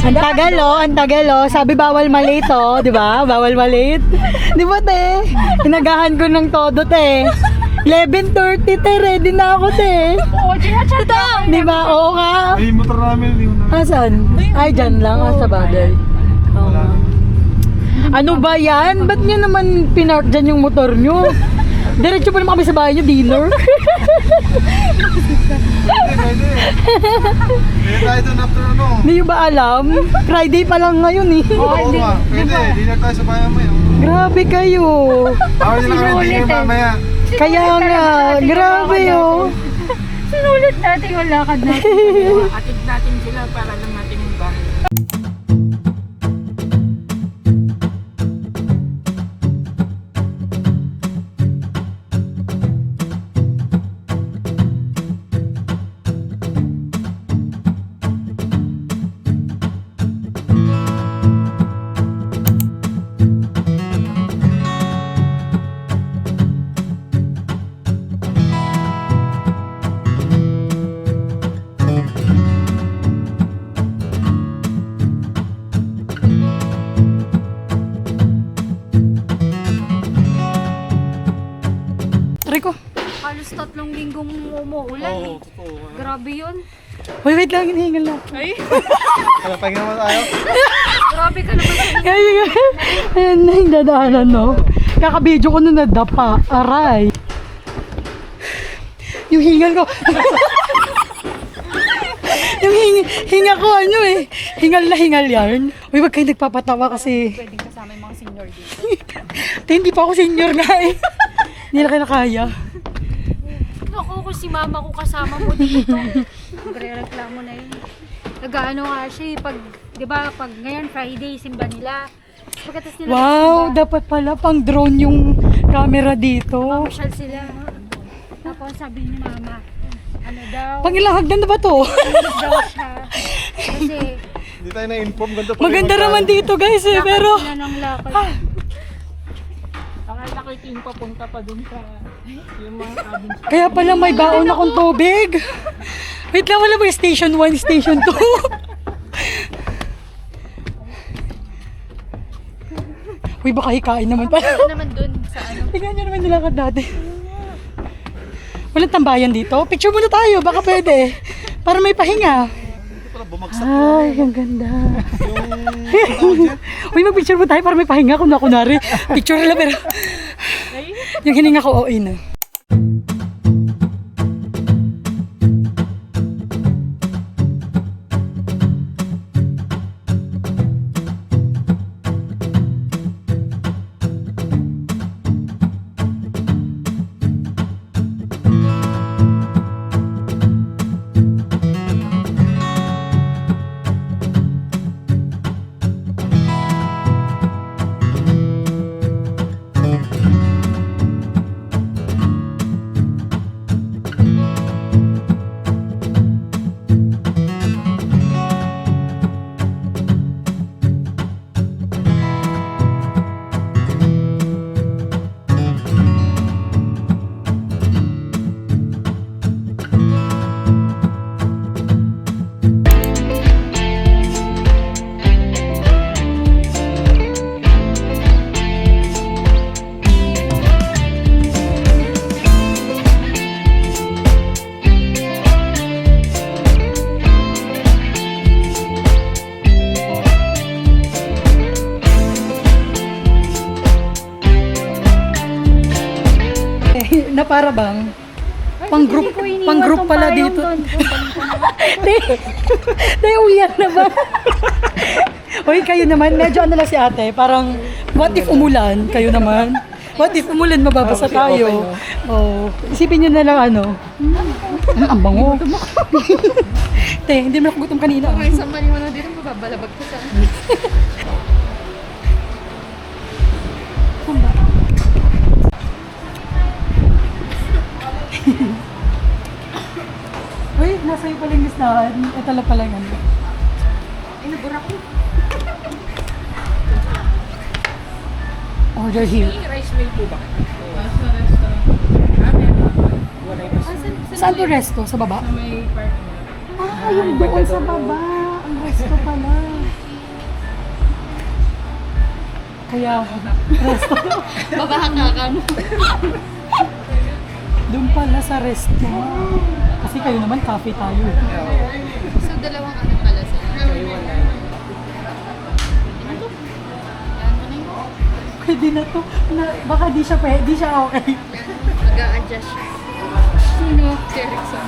Ang tagal oh. Sabi bawal malate oh, di ba? Bawal malate. Di ba te? Inagahan ko ng todo te. 11:30 te, ready na ako te. Oo, chinachat lang. Di ba? Oo nga. Ay, motor namin, hindi mo na. Asan? Ay, dyan lang. Sa bagay. Oo. Ano ba yan? Ba't nyo naman pinark dyan yung motor nyo? Diretso pa naman kami sa bahay nyo, dealer. Pwede. Pwede tayo doon after ano. Hindi nyo ba alam? Friday pa lang ngayon eh. Oo nga, pwede. Dinner tayo sa bayan mo yun. Grabe kayo. Bawal nila kami dinner mamaya. Kaya nga, grabe oh. Sinulit natin yung lakad natin. Atid natin sila para lang natin yung bahay. Rico. Halos 3 linggong umuulan eh. totoo. Grabe yun. Wait lang, hinihingal lang. Kaya pahinga naman tayo. Grabe ka naman sa Ayan na yung dadaanan, no? Kakabidyo ko na nadapa. Aray. Yung hingal ko. Yung hinga ko, ano eh. Hingal na hingal yarn. Uy, wag kayo nagpapatawa kasi. pwedeng kasama yung mga senior dito. Hindi pa ako senior nga eh. Hindi na kayo nakaya. Ako, kung si mama ko kasama mo dito. Nagre-reklamo na yun. Nag-ano nga siya eh, pag, di ba, pag ngayon Friday, simba nila. Pagkatas nila Wow, simba, dapat pala pang drone yung camera dito. mamasyal sila. Tapos sabi ni mama, ano daw, Pang ilang hagdan na ba to? ulit daw siya. Kasi, Hindi tayo na-inform. Ganda pa Maganda naman dito guys eh, pero lakad sila ng lakad. Ang nakiting papunta pa dun sa yung mga cabin. kaya pala may baon akong tubig. Wait lang, wala ba yung station 1, station 2? Uy, baka hikain naman pala. Ano naman dun sa ano. Tingnan nyo naman nilakad natin. Walang tambayan dito. Picture muna tayo, baka pwede. Para may pahinga. Hindi pala bumagsak. Ay, ang ganda. Yung Uy, mag-picture mo tayo para may pahinga kung kunwari. Picture lang pero yung hininga ko, okay na. Na para bang pang group pala dito. Uyan na ba? Uy, kayo naman, medyo ano lang si ate, parang what if umulan, kayo naman. What if umulan, mababasa tayo. Oh, isipin nyo na lang ano. Ang bango. Te, hindi mo ako gutom kanina. Okay, sa mali mo na dito, mababalabag ko sa Uy, nasa iyo pala yung listahan. Ito lang pala yung ano. Ay, nabura ko. Order here. Rice mill po ba? Saan to resto? Sa baba? May parking. Ah, yung doon sa baba. Ang resto pala. kuya. Resto. Babahakakan mo. Doon pala sa resto. Kasi kayo naman, cafe tayo. So, dalawang ano pala sila. Pwede na to. Baka di siya okay. Mag-a-adjust siya. Sino? Si Erickson.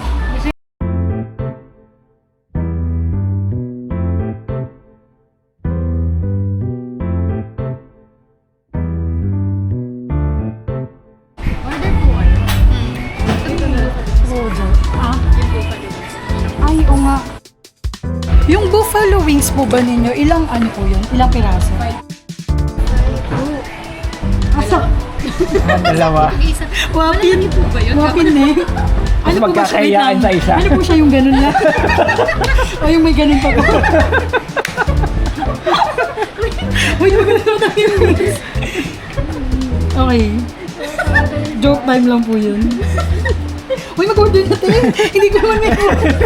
Order po ano? Roger. Ay, o nga. Yung buffalo wings po ba ninyo, ilang ano po yun? Ilang piraso? Asa? Dalawa. Mag-isa. Wapin. ba yun? Wapin eh. Ano po ba siya? Wait lang. magkakayaan sa isa. Ano po siya yung ganun lang? O yung may ganun pa po? Uy, yung ganun pa yung wings. Okay. Joke time lang po yun. Uy, mag-order na tayo. Hindi ko naman may order.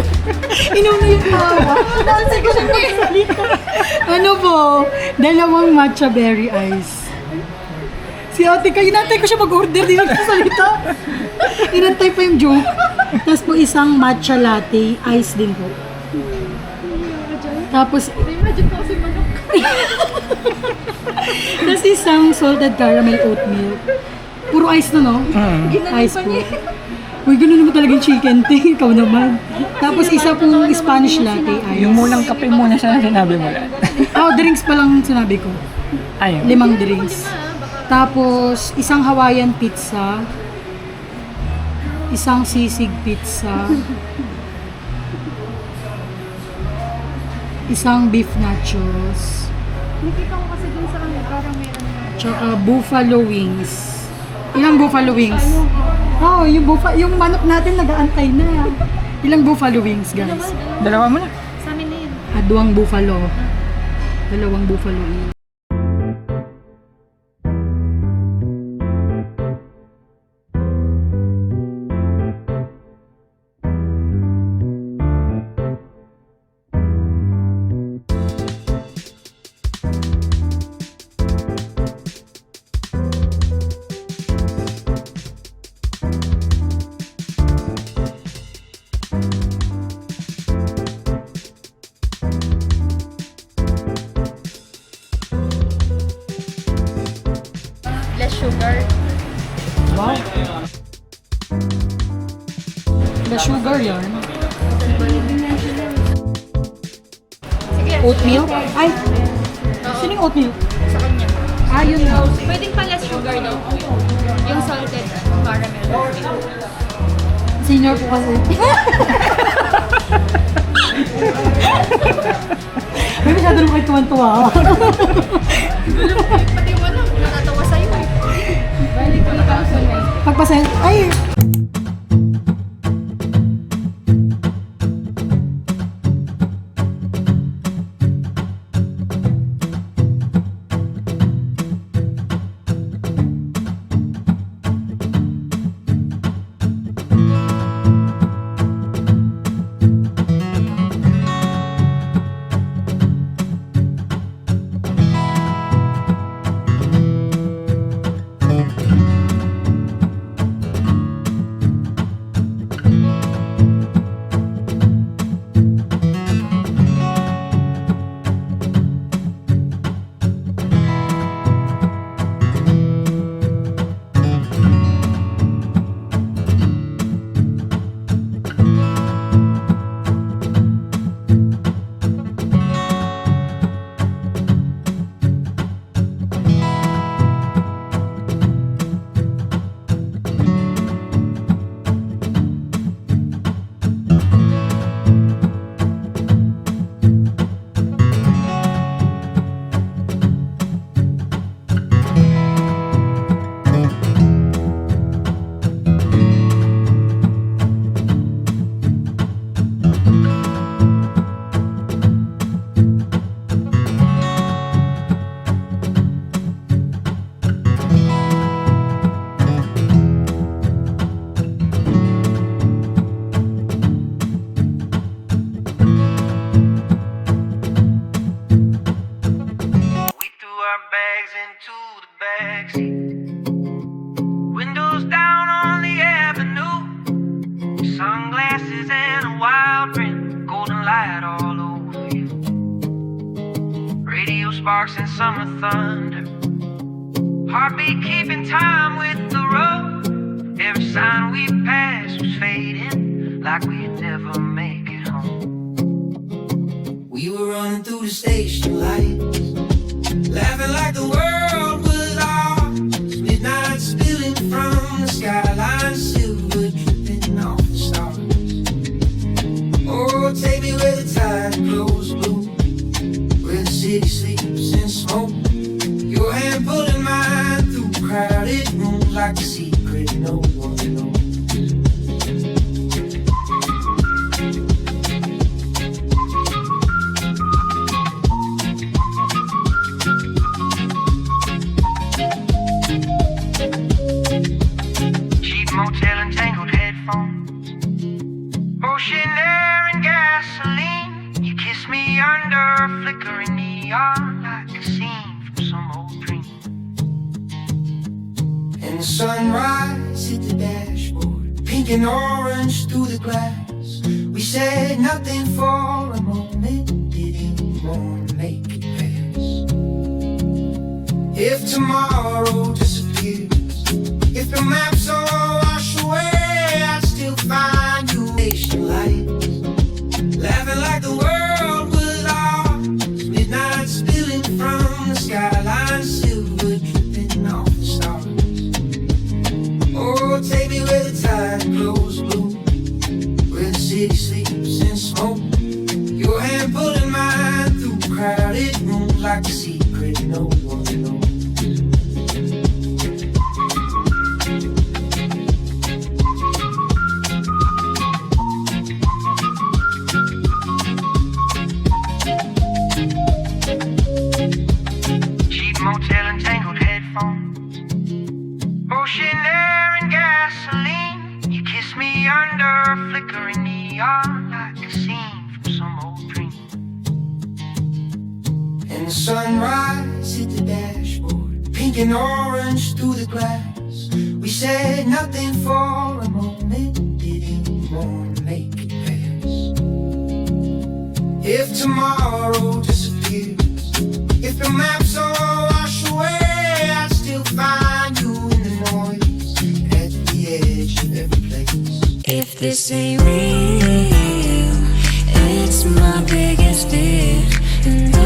Inauna yung tawa. Nansay ko siya magsalita. Ano po? Dalawang matcha berry ice. Si ate kayo, inantay ko siya mag-order. Di nagsasalita. Inantay pa yung joke. Tapos po isang matcha latte, ice din po. Tapos, Imagine po kasi manok. tapos isang salted caramel oat milk. Puro ice na, no? Ice po. Uy, ganun naman talagang chicken thing. Ikaw naman. Tapos isa pong Spanish latte ice. Yung munang kape muna siya na sinabi mo lang. Oh, drinks pa lang sinabi ko. Ayun. 5 drinks. Tapos isang Hawaiian pizza. Isang sisig pizza. Isang beef nachos. Nakita ko kasi dun sa ano, parang meron na. Tsaka buffalo wings. Ilang buffalo wings? Oh, yung manok natin nag-aantay na. Ilang buffalo wings, guys? Dalawa mo na. Sa amin na yun. Dalawang buffalo. Dalawang buffalo wings. Less sugar. Wow. The sugar yarn. Sige. Oatmeal? Ay, sino yung oatmeal? Sa kanya. Ah, yun na. Pwedeng pa less sugar daw po yun. Yung salted caramel. Senior po kasi. May masyado naman kayo tuwan-tuwa. Pati yung ano, natatawa sa'yo eh. Balik ko na pa Pagpasen, ay! into the backseat. Windows down on the avenue. Sunglasses and a wild print. Golden light all over you. Radio sparks and summer thunder. Heartbeat keeping time with the road. Every sign we passed was fading, like we'd never make it home. We were running through the station lights, laughing like the world was ours. Midnight spilling from the skyline, silver dripping off the stars. Oh, take me where the tide flows blue, where the city sleeps in smoke. Your hand pulling mine through crowded rooms like a secret no one knows. Cheap motel and tangled headphones, ocean air and gasoline. You kiss me under a flickering neon like a scene from some old dream. And the sunrise hit the dashboard, pink and orange through the glass. We said nothing for a moment, didn't want to make it past. If tomorrow disappears, if the maps all wash away, I'd still find you. Station lights, laughing like the world was ours. Midnight spilling from the skyline, silver dripping off the stars. Oh, take me where the tide flows blue, where the city sleeps in smoke. Your hand pulling mine through crowded rooms like a secret no one knows. Cheap motel and tangled headphones, ocean air and gasoline. You kiss me under a flickering neon like a scene from some old dream. And the sunrise hit the dashboard, pink and orange through the glass. We said nothing for a moment, didn't want to make it past. If tomorrow disappears, if the maps all wash away, I'd still find you in the noise, at the edge of every place. If this ain't real, it's my biggest fear, and I